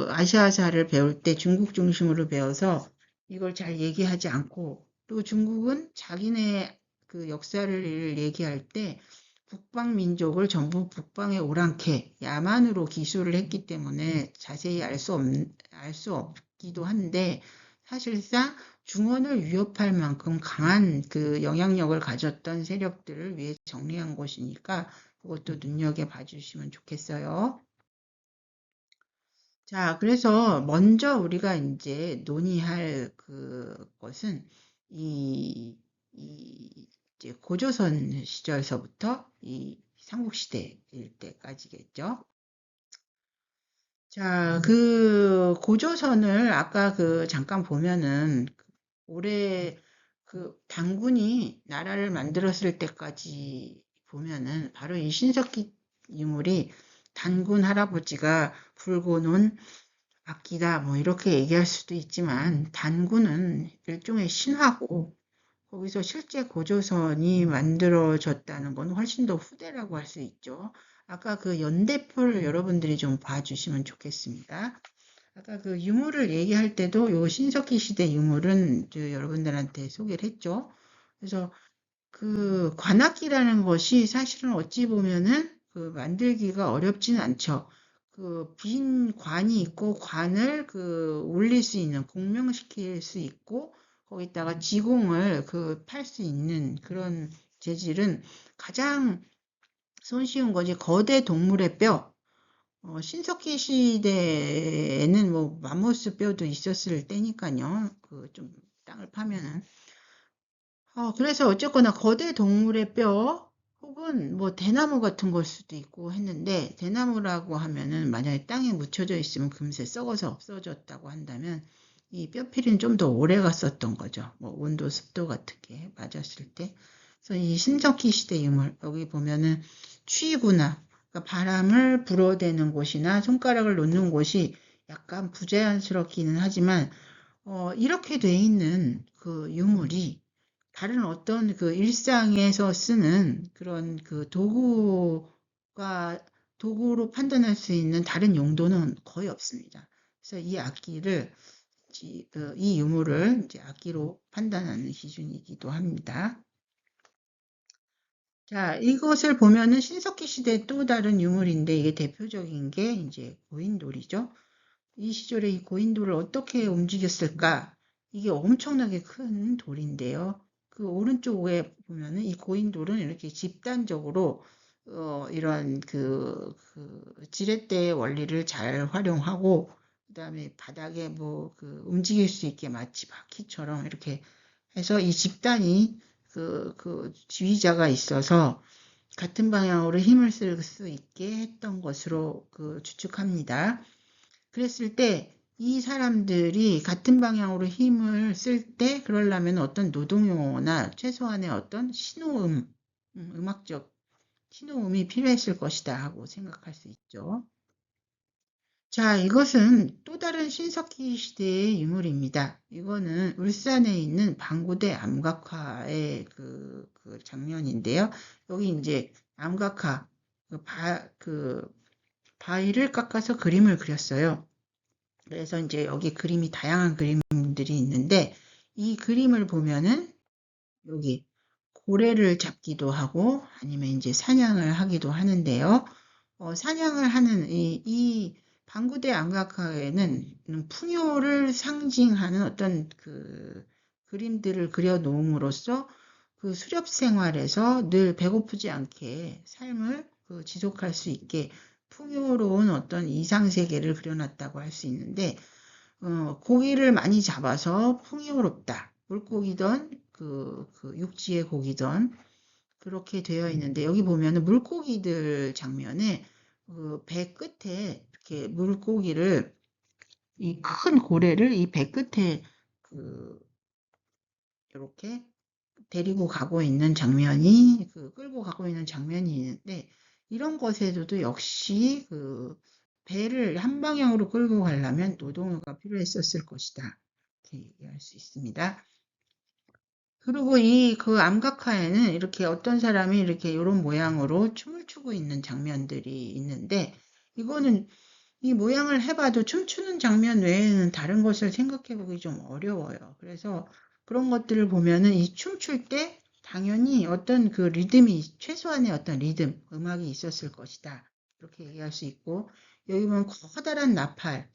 아시아사를 배울 때 중국 중심으로 배워서 이걸 잘 얘기하지 않고 또 중국은 자기네 역사를 얘기할 때 북방 민족을 전부 북방의 오랑캐, 야만으로 기술을 했기 때문에 자세히 알 수 없기도 한데 사실상 중원을 위협할 만큼 강한 영향력을 가졌던 세력들을 위해 정리한 것이니까 그것도 눈여겨봐 주시면 좋겠어요. 자, 그래서 먼저 우리가 이제 논의할 것은 이제 고조선 시절서부터 이 삼국시대일 때까지겠죠. 자, 고조선을 아까 잠깐 보면은 올해 단군이 나라를 만들었을 때까지 보면은 바로 이 신석기 유물이 단군 할아버지가 불고 논 악기다 뭐 이렇게 얘기할 수도 있지만 단군은 일종의 신화고 거기서 실제 고조선이 만들어졌다는 건 훨씬 더 후대라고 할 수 있죠. 아까 그 연대표를 여러분들이 좀 봐주시면 좋겠습니다. 아까 그 유물을 얘기할 때도 요 신석기 시대 유물은 여러분들한테 소개를 했죠. 그래서 그 관악기라는 것이 사실은 어찌 보면은 그 만들기가 어렵지는 않죠. 그 빈 관이 있고 관을 그 올릴 수 있는 공명시킬 수 있고 거기다가 지공을 그 팔 수 있는 그런 재질은 가장 손쉬운 거지. 거대 동물의 뼈. 신석기 시대에는 뭐 맘모스 뼈도 있었을 때니까요. 그 좀 땅을 파면은. 그래서 어쨌거나 거대 동물의 뼈 혹은 뭐 대나무 같은 걸 수도 있고 했는데 대나무라고 하면은 만약에 땅에 묻혀져 있으면 금세 썩어서 없어졌다고 한다면 이 뼈필은 좀 더 오래 갔었던 거죠. 뭐 온도, 습도 같은 게 맞았을 때. 그래서 이 신석기 시대 유물 여기 보면은 취구나 그러니까 바람을 불어대는 곳이나 손가락을 놓는 곳이 약간 부자연스럽기는 하지만 이렇게 돼 있는 그 유물이 다른 어떤 그 일상에서 쓰는 그런 그 도구로 판단할 수 있는 다른 용도는 거의 없습니다. 그래서 이 악기를, 이 유물을 이제 악기로 판단하는 기준이기도 합니다. 자, 이것을 보면은 신석기 시대 또 다른 유물인데 이게 대표적인 게 이제 고인돌이죠. 이 시절에 이 고인돌을 어떻게 움직였을까? 이게 엄청나게 큰 돌인데요. 그 오른쪽에 보면은 이 고인돌은 이렇게 집단적으로 이런 그 지렛대의 원리를 잘 활용하고 그다음에 바닥에 뭐 그 움직일 수 있게 마치 바퀴처럼 이렇게 해서 이 집단이 그 지휘자가 있어서 같은 방향으로 힘을 쓸 수 있게 했던 것으로 그 추측합니다. 그랬을 때 이 사람들이 같은 방향으로 힘을 쓸 때 그러려면 어떤 노동요나 최소한의 어떤 신호음, 음악적 신호음이 필요했을 것이다 하고 생각할 수 있죠. 자, 이것은 또 다른 신석기 시대의 유물입니다. 이거는 울산에 있는 방구대 암각화의 그 장면인데요. 여기 이제 암각화, 바위를 깎아서 그림을 그렸어요. 그래서 이제 여기 그림이 다양한 그림들이 있는데 이 그림을 보면은 여기 고래를 잡기도 하고 아니면 이제 사냥을 하기도 하는데요. 사냥을 하는 이 방구대 암각화에는 풍요를 상징하는 어떤 그 그림들을 그려 놓음으로써 그 수렵 생활에서 늘 배고프지 않게 삶을 지속할 수 있게 풍요로운 어떤 이상세계를 그려놨다고 할 수 있는데 고기를 많이 잡아서 풍요롭다. 물고기든 그 육지의 고기든 그렇게 되어 있는데 여기 보면은 물고기들 장면에 배 끝에 이렇게 물고기를 이 큰 고래를 이 배 끝에 이렇게 데리고 가고 있는 장면이 끌고 가고 있는 장면이 있는데 이런 것에서도 역시 배를 한 방향으로 끌고 가려면 노동요가 필요했었을 것이다. 이렇게 얘기할 수 있습니다. 그리고 이 암각화에는 이렇게 어떤 사람이 이렇게 이런 모양으로 춤을 추고 있는 장면들이 있는데 이거는 이 모양을 해봐도 춤추는 장면 외에는 다른 것을 생각해보기 좀 어려워요. 그래서 그런 것들을 보면은 이 춤출 때 당연히 어떤 그 리듬이 최소한의 어떤 리듬, 음악이 있었을 것이다. 이렇게 얘기할 수 있고 여기 보면 커다란 나팔,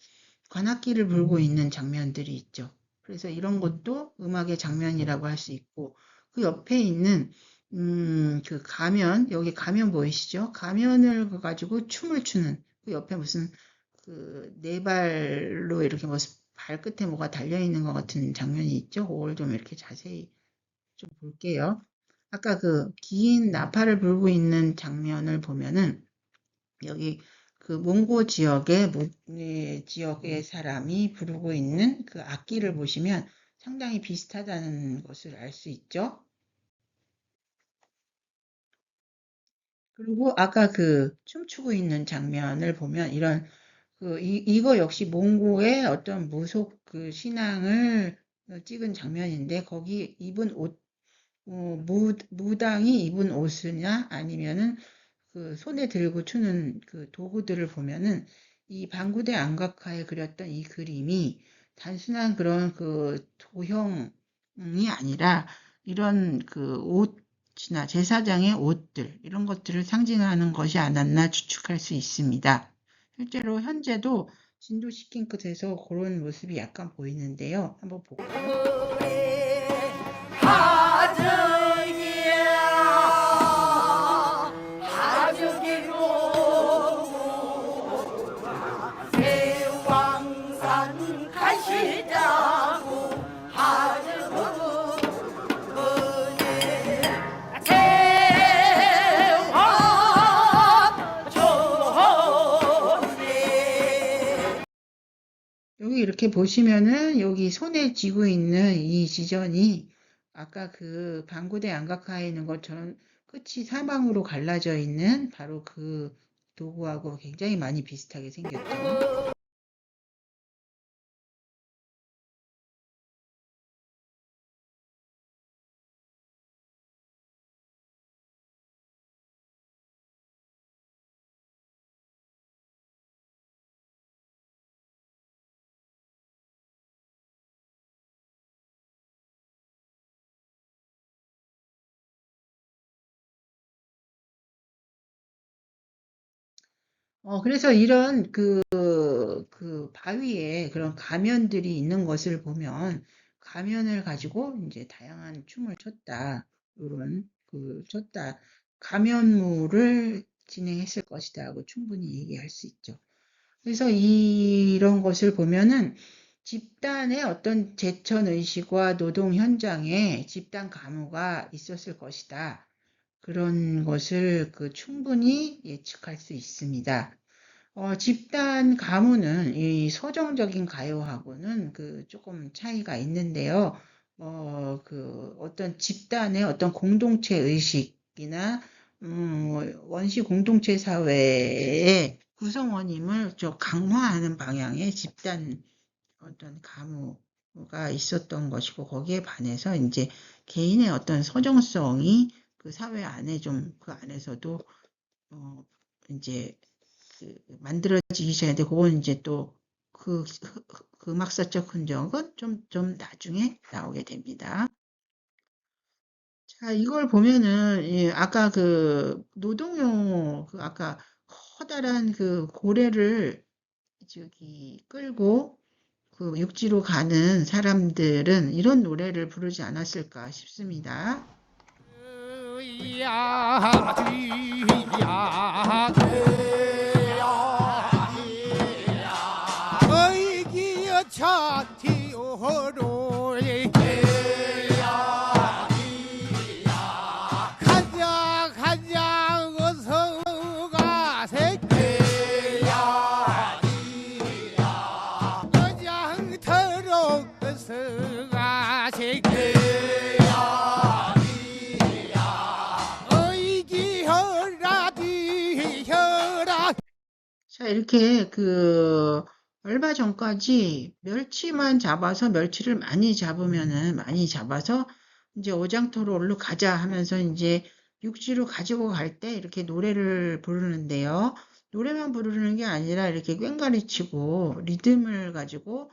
관악기를 불고 있는 장면들이 있죠. 그래서 이런 것도 음악의 장면이라고 할 수 있고 그 옆에 있는 그 가면, 여기 가면 보이시죠? 가면을 가지고 춤을 추는 그 옆에 무슨 네 발로 이렇게 뭐 발끝에 뭐가 달려있는 것 같은 장면이 있죠? 그걸 좀 이렇게 자세히 좀 볼게요. 아까 긴 나팔을 불고 있는 장면을 보면은 여기 몽고 지역의 사람이 부르고 있는 그 악기를 보시면 상당히 비슷하다는 것을 알 수 있죠. 그리고 아까 그 춤추고 있는 장면을 보면 이거 역시 몽고의 어떤 무속 그 신앙을 찍은 장면인데 거기 입은 옷, 무당이 입은 옷이냐 아니면은 그 손에 들고 추는 그 도구들을 보면은 이 방구대 안각화에 그렸던 이 그림이 단순한 그런 그 도형이 아니라 이런 그 옷이나 제사장의 옷들 이런 것들을 상징하는 것이 않았나 추측할 수 있습니다. 실제로 현재도 진도시킨 끝에서 그런 모습이 약간 보이는데요. 한번 볼까요? 여기 이렇게 보시면은 여기 손에 쥐고 있는 이 지전이 아까 그 방구대 안각화에 있는 것처럼 끝이 사방으로 갈라져 있는 바로 그 도구하고 굉장히 많이 비슷하게 생겼죠. 그래서 이런 그 바위에 그런 가면들이 있는 것을 보면 가면을 가지고 이제 다양한 춤을 췄다. 요런 췄다. 가면무를 진행했을 것이다 하고 충분히 얘기할 수 있죠. 그래서 이런 것을 보면은 집단의 어떤 제천 의식과 노동 현장에 집단 가무가 있었을 것이다. 그런 것을 충분히 예측할 수 있습니다. 집단 가무는 이 서정적인 가요하고는 조금 차이가 있는데요. 어떤 집단의 어떤 공동체 의식이나, 원시 공동체 사회의 구성원임을 좀 강화하는 방향의 집단 어떤 가무가 있었던 것이고, 거기에 반해서 이제 개인의 어떤 서정성이 그 사회 안에 그 안에서도, 이제 만들어지기 시작했는데 그건 이제 또 그 음악사적 흔적은 좀 나중에 나오게 됩니다. 자, 이걸 보면은 아까 노동요 아까 커다란 고래를 저기 끌고 육지로 가는 사람들은 이런 노래를 부르지 않았을까 싶습니다. 가자 가자 어서 가세 어장터로 어서 가세 어이기혀라 뒤혀라. 자, 이렇게 얼마 전까지 멸치만 잡아서 멸치를 많이 잡아서 이제 오장터로 얼른 가자 하면서 이제 육지로 가지고 갈 때 이렇게 노래를 부르는데요. 노래만 부르는 게 아니라 이렇게 꽹과리 치고 리듬을 가지고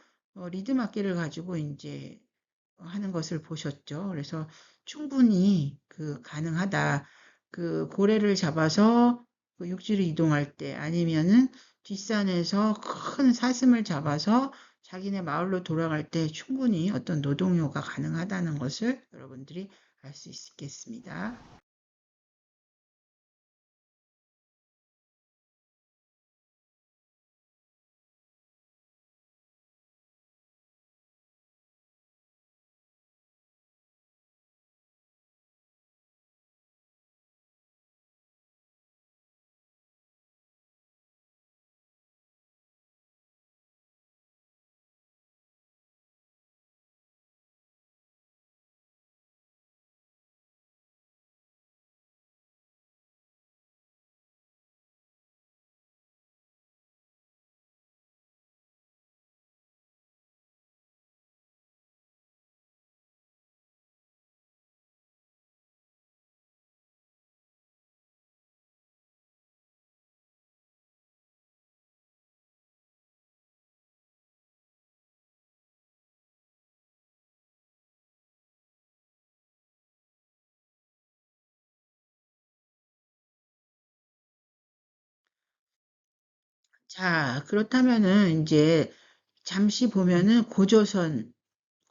리듬 악기를 가지고 이제 하는 것을 보셨죠. 그래서 충분히 가능하다. 고래를 잡아서 육지로 이동할 때 아니면은 뒷산에서 큰 사슴을 잡아서 자기네 마을로 돌아갈 때 충분히 어떤 노동요가 가능하다는 것을 여러분들이 알 수 있겠습니다. 자, 그렇다면은 이제 잠시 보면은 고조선,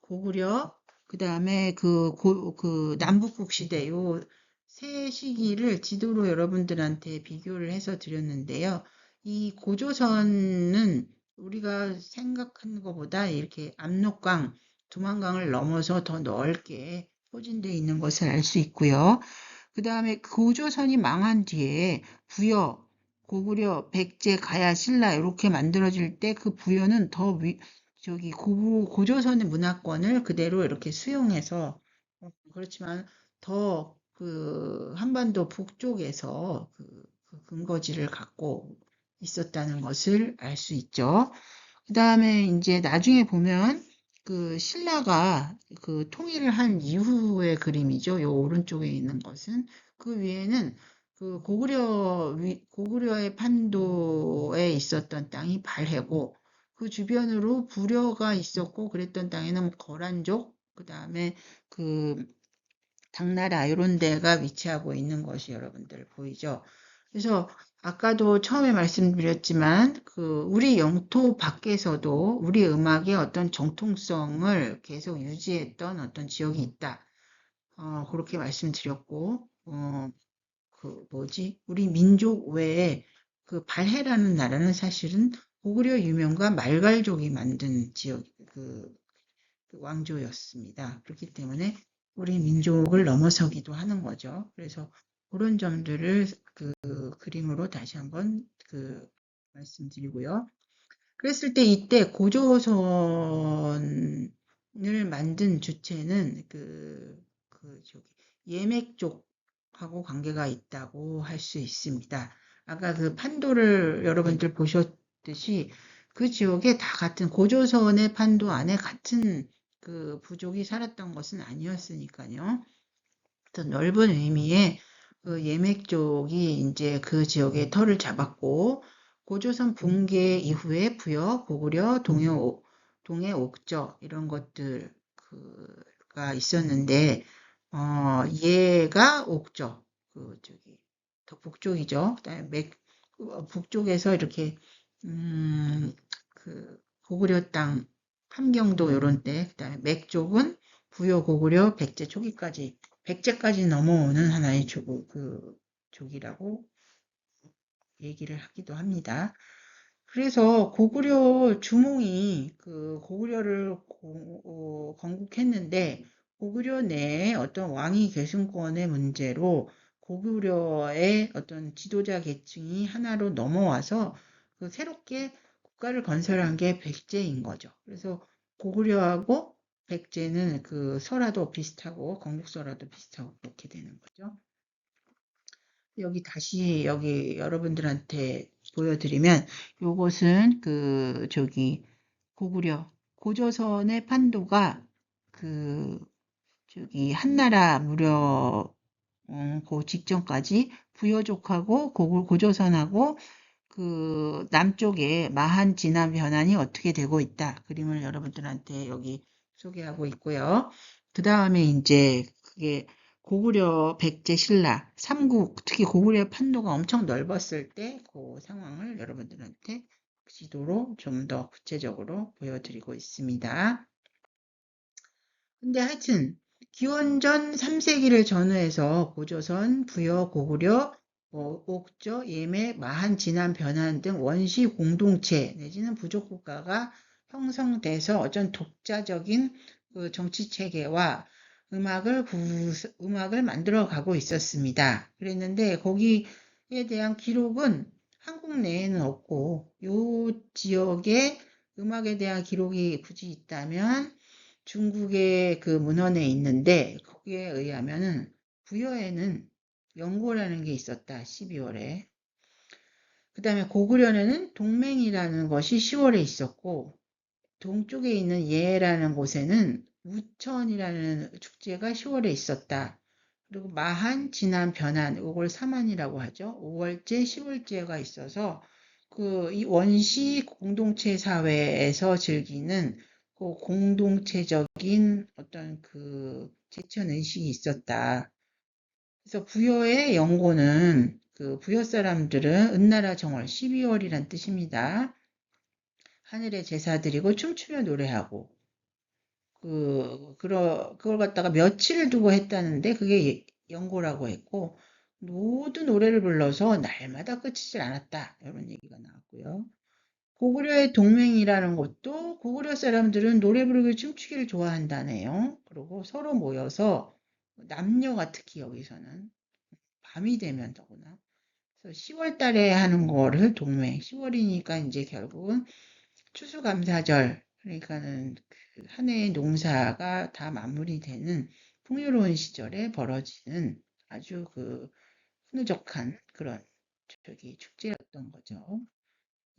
고구려, 그 다음에 그 남북국 시대 요 세 시기를 지도로 여러분들한테 비교를 해서 드렸는데요. 이 고조선은 우리가 생각하는 것보다 이렇게 압록강, 두만강을 넘어서 더 넓게 포진되어 있는 것을 알 수 있고요. 그 다음에 고조선이 망한 뒤에 부여, 고구려, 백제, 가야, 신라 이렇게 만들어질 때 그 부여는 더 고조선의 문화권을 그대로 이렇게 수용해서 그렇지만 더 한반도 북쪽에서 그 근거지를 갖고 있었다는 것을 알 수 있죠. 그 다음에 이제 나중에 보면 그 신라가 그 통일을 한 이후의 그림이죠. 요 오른쪽에 있는 것은 그 위에는 그 고구려의 판도에 있었던 땅이 발해고 그 주변으로 부려가 있었고 그랬던 땅에는 뭐 거란족 그 다음에 그 당나라 이런 데가 위치하고 있는 것이 여러분들 보이죠. 그래서 아까도 처음에 말씀드렸지만 우리 영토 밖에서도 우리 음악의 어떤 정통성을 계속 유지했던 어떤 지역이 있다. 그렇게 말씀드렸고 우리 민족 외에 그 발해라는 나라는 사실은 고구려 유명과 말갈족이 만든 지역 그 왕조였습니다. 그렇기 때문에 우리 민족을 넘어서기도 하는 거죠. 그래서 그런 점들을 그림으로 다시 한번 말씀드리고요. 그랬을 때 이때 고조선을 만든 주체는 예맥족하고 관계가 있다고 할 수 있습니다. 아까 그 판도를 여러분들 보셨듯이 그 지역에 다 같은 고조선의 판도 안에 같은 그 부족이 살았던 것은 아니었으니까요. 어떤 넓은 의미의 그 예맥족이 이제 그 지역에 터를 잡았고 고조선 붕괴 이후에 부여, 고구려, 동해 옥저 이런 것들가 있었는데 얘가 옥저 더 북쪽이죠. 그다음에 북쪽에서 이렇게 고구려 땅 함경도 요런 때 그다음에 맥족은 부여, 고구려, 백제 초기까지 백제까지 넘어오는 하나의 족이라고 얘기를 하기도 합니다. 그래서 고구려 주몽이 고구려를 건국했는데 고구려 내에 어떤 왕위 계승권의 문제로 고구려의 어떤 지도자 계층이 하나로 넘어와서 새롭게 국가를 건설한 게 백제인 거죠. 그래서 고구려하고 백제는 설화도 비슷하고 건국설화도 비슷하고 그렇게 되는 거죠. 다시 여러분들한테 보여드리면 요것은 고조선의 판도가 한나라 무렵 그 직전까지 부여족하고 고조선하고 남쪽에 마한 진안 변환이 어떻게 되고 있다. 그림을 여러분들한테 여기 소개하고 있고요. 그 다음에 이제 그게 고구려, 백제, 신라, 삼국, 특히 고구려 판도가 엄청 넓었을 때 그 상황을 여러분들한테 지도로 좀 더 구체적으로 보여드리고 있습니다. 근데 하여튼 기원전 3세기를 전후해서 고조선, 부여, 고구려, 옥저, 예매, 마한, 진안, 변환 등 원시 공동체 내지는 부족국가가 형성돼서 어떤 독자적인 정치체계와 음악을 만들어가고 있었습니다. 그랬는데 거기에 대한 기록은 한국 내에는 없고 이 지역에 음악에 대한 기록이 굳이 있다면 중국의 문헌에 있는데 거기에 의하면은 부여에는 연고라는 게 있었다. 12월에. 그 다음에 고구려에는 동맹이라는 것이 10월에 있었고 동쪽에 있는 예라는 곳에는 우천이라는 축제가 10월에 있었다. 그리고 마한, 진안, 변환 이걸 사만이라고 하죠. 5월째, 10월째가 있어서 이 원시 공동체 사회에서 즐기는 공동체적인 어떤 제천 의식이 있었다. 그래서 부여의 연고는 그 부여 사람들은 은나라 정월 12월이란 뜻입니다. 하늘에 제사 드리고 춤추며 노래하고 그걸 갖다가 며칠을 두고 했다는데 그게 연고라고 했고 모두 노래를 불러서 날마다 끝이질 않았다. 이런 얘기가 나왔고요. 고구려의 동맹이라는 것도 고구려 사람들은 노래 부르고 춤추기를 좋아한다네요. 그리고 서로 모여서 남녀가 특히 여기서는 밤이 되면 더구나. 그래서 10월 달에 하는 거를 동맹. 10월이니까 이제 결국은 추수감사절 그러니까는 그 한 해의 농사가 다 마무리되는 풍요로운 시절에 벌어지는 아주 그 흐느적한 그런 축제였던 거죠.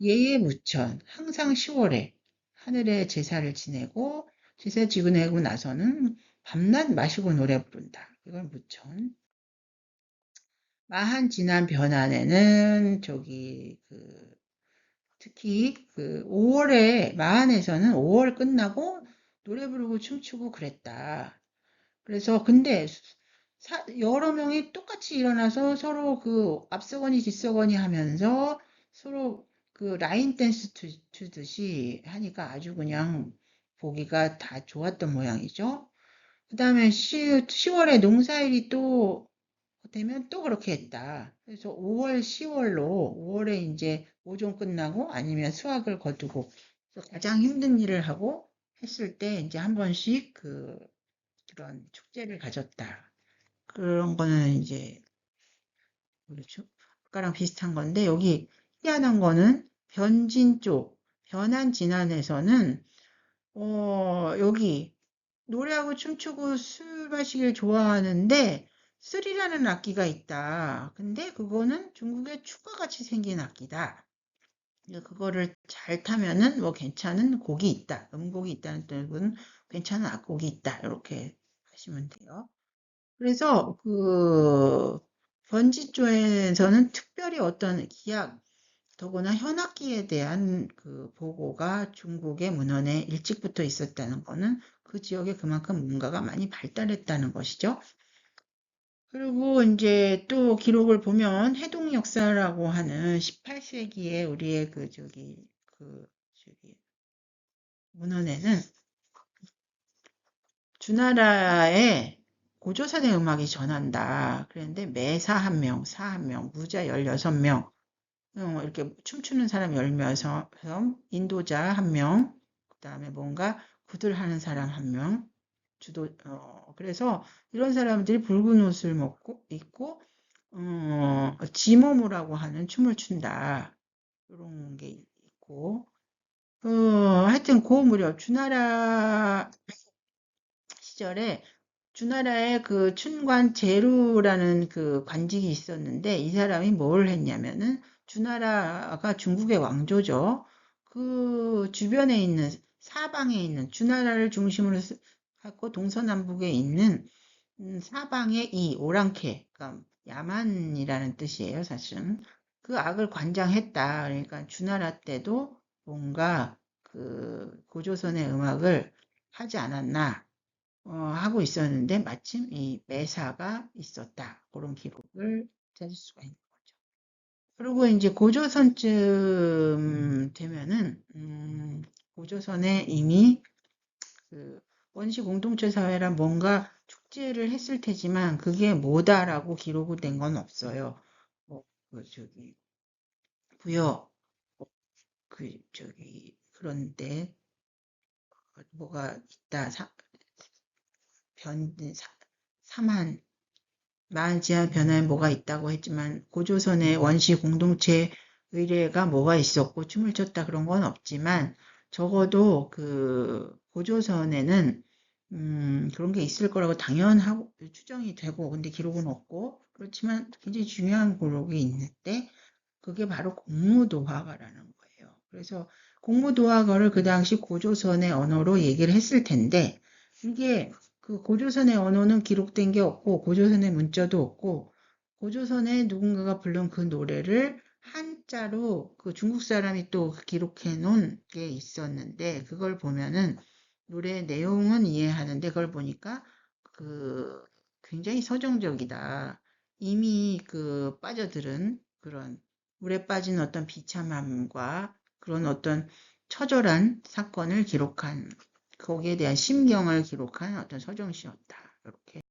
예예무천 항상 10월에 하늘에 제사를 지내고 제사 지내고 나서는 밤낮 마시고 노래 부른다. 이걸 무천. 마한 지난 변환에는 특히 그 5월에 마한에서는 5월 끝나고 노래 부르고 춤추고 그랬다. 그래서 근데 여러 명이 똑같이 일어나서 서로 그 앞서거니 뒤서거니 하면서 서로 그 라인 댄스 추듯이 하니까 아주 그냥 보기가 다 좋았던 모양이죠. 그 다음에 10월에 농사일이 또 되면 또 그렇게 했다. 그래서 5월, 10월로 5월에 이제 모종 끝나고 아니면 수확을 거두고 가장 힘든 일을 하고 했을 때 이제 한 번씩 그런 축제를 가졌다. 그런 거는 이제 그렇죠. 아까랑 비슷한 건데 여기 희한한 거는 변진 쪽, 변한 진안에서는 여기 노래하고 춤추고 술 마시길 좋아하는데 쓰리라는 악기가 있다. 근데 그거는 중국의 축과 같이 생긴 악기다. 그거를 잘 타면은 뭐 괜찮은 곡이 있다. 음곡이 있다는 뜻은 괜찮은 악곡이 있다. 이렇게 하시면 돼요. 그래서 그 변지 쪽에서는 특별히 어떤 기악, 더구나 현악기에 대한 그 보고가 중국의 문헌에 일찍부터 있었다는 것은 그 지역에 그만큼 문가가 많이 발달했다는 것이죠. 그리고 이제 또 기록을 보면 해동 역사라고 하는 18세기에 우리의 문헌에는 주나라의 고조선의 음악이 전한다. 그런데 매사 1명, 사 1명, 무자 16명, 이렇게 춤추는 사람 10명, 인도자 1명, 그 다음에 뭔가 구들하는 사람 1명, 그래서 이런 사람들이 붉은 옷을 입고, 지모무라고 하는 춤을 춘다. 이런 게 있고, 하여튼 그 무렵 주나라 시절에 주나라에 그 춘관 제루라는 그 관직이 있었는데 이 사람이 뭘 했냐면은 주나라가 중국의 왕조죠. 그 주변에 있는 사방에 있는 주나라를 중심으로 하고 동서남북에 있는 사방의 이 오랑캐, 그러니까 야만이라는 뜻이에요, 사실은. 그 악을 관장했다. 그러니까 주나라 때도 뭔가 그 고조선의 음악을 하지 않았나 하고 있었는데 마침 이 매사가 있었다. 그런 기록을 찾을 수가 있는 거죠. 그리고 이제 고조선쯤 되면은 고조선에 이미 그 원시 공동체 사회란 뭔가 축제를 했을 테지만 그게 뭐다라고 기록이 된 건 없어요. 부여 그런데 뭐가 있다. 사만 마을 지하 변화에 뭐가 있다고 했지만 고조선의 원시 공동체 의례가 뭐가 있었고 춤을 췄다 그런 건 없지만 적어도 그 고조선에는 그런 게 있을 거라고 당연하고 추정이 되고 근데 기록은 없고 그렇지만 굉장히 중요한 기록이 있는데 그게 바로 공무도화가라는 거예요. 그래서 공무도화가를 그 당시 고조선의 언어로 얘기를 했을 텐데 이게 그 고조선의 언어는 기록된 게 없고 고조선의 문자도 없고 고조선에 누군가가 부른 그 노래를 한자로 그 중국 사람이 또 기록해 놓은 게 있었는데 그걸 보면은 노래 내용은 이해하는데 그걸 보니까 그 굉장히 서정적이다. 이미 그 빠져들은 그런 물에 빠진 어떤 비참함과 그런 어떤 처절한 사건을 기록한 거기에 대한 심경을 기록한 어떤 서정시였다. 이렇게